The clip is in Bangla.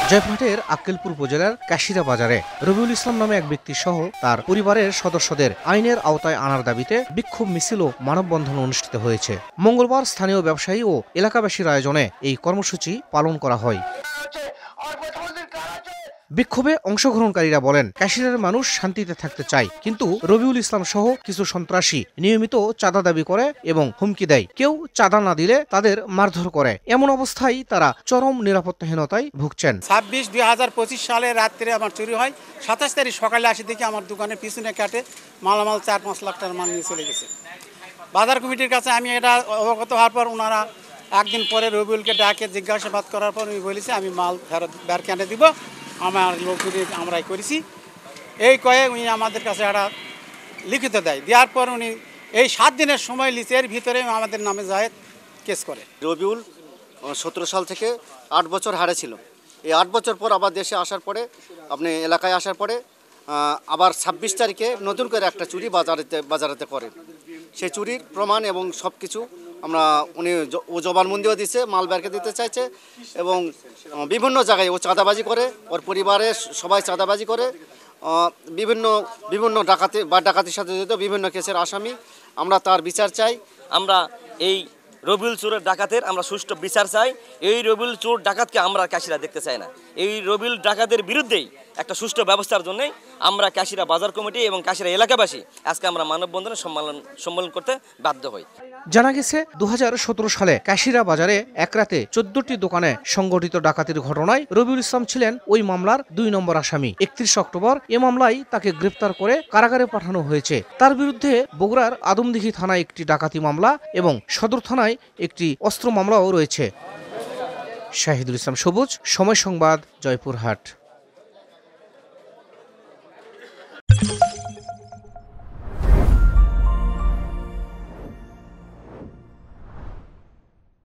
জয়পুরহাটের আক্কেলপুর উপজেলার কাশিরা বাজারে রবিউল ইসলাম নামে এক ব্যক্তি সহ তার পরিবারের সদস্যদের আইনের আওতায় আনার দাবিতে বিক্ষোভ মিছিল ও মানববন্ধন অনুষ্ঠিত হয়েছে। মঙ্গলবার স্থানীয় ব্যবসায়ী ও এলাকাবাসীর আয়োজনে এই কর্মসূচি পালন করা হয়। বিক্ষোভে অংশগ্রহণকারীরা বলেন, কাশিরার মানুষ শান্তিতে থাকতে চায়, কিন্তু রবিউল ইসলাম সহ কিছু সন্ত্রাসী নিয়মিত চাঁদা দাবি করে এবং হুমকি দেয়। কেউ চাঁদা না দিলে তাদের মারধর করে। এমন অবস্থায় তারা চরম নিরাপত্তাহীনতায় ভুগছেন। 26/2025 সালে রাত্রে আমার চুরি হয়। 27 তারিখ সকালে আসি দেখি আমার দোকানের পিছনে কাটে মালামাল 4-5 লাখ টাকার মাল নিয়ে চলে গেছে। বাজার কমিটির কাছে আমি এটা অবগত হওয়ার পর ওনারা একদিন পরে রবিউলকে ডাকে জিজ্ঞাসাবাদ করার পর উনি বলেছে আমি মাল ফেরত বেরকেনে দিব, আমার লোকগুলি আমরাই করেছি। এই কয়ে উনি আমাদের কাছে একটা লিখিত দেয়। দেওয়ার পর উনি এই 7 দিনের সময় লিচে, এর ভিতরে আমাদের নামে যায় কেস করে। রবিউল 17 সাল থেকে 8 বছর হারে ছিল। এই 8 বছর পর আবার দেশে আসার পরে, আপনি এলাকায় আসার পরে আবার 26 তারিখে নতুন করে একটা চুরি বাজারেতে করে। সেই চুরির প্রমাণ এবং সব কিছু আমরা উনি জবানবন্দিও দিছে, মাল বেরকে দিতে চাইছে এবং বিভিন্ন জায়গায় ও চাঁদাবাজি করে, ওর পরিবারের সবাই চাঁদাবাজি করে, বিভিন্ন ডাকাতির সাথে জড়িত বিভিন্ন কেসের আসামি। আমরা তার বিচার চাই। আমরা এই রবিউল চোরের ডাকাতের আমরা সুষ্ঠু বিচার চাই। এই রবিউল চোর ডাকাতকে আমরা কাশিরা দেখতে চাই না। এই রবিউল ডাকাতের বিরুদ্ধেই একটা সুষ্ঠু ব্যবস্থার জন্যই আমরা কাশিরা বাজার কমিটি এবং কাশিরা এলাকাবাসী আজকে আমরা মানববন্ধনে সম্মেলন করতে বাধ্য হই। জানা গেছে 2017 সালে কাশিরা বাজারে এক রাতে 14টি দোকানে সংগঠিত ডাকাতির ঘটনায় রবিউল ইসলাম ছিলেন ওই মামলার 2 নম্বর আসামি। 31 অক্টোবর এ মামলায় তাকে গ্রেফতার করে কারাগারে পাঠানো হয়েছে। তার বিরুদ্ধে বগুড়ার আদমদিঘি থানায় একটি ডাকাতি মামলা এবং সদর থানায় একটি অস্ত্র মামলাও রয়েছে। শাহিদুল ইসলাম সবুজ, সময় সংবাদ, জয়পুরহাট।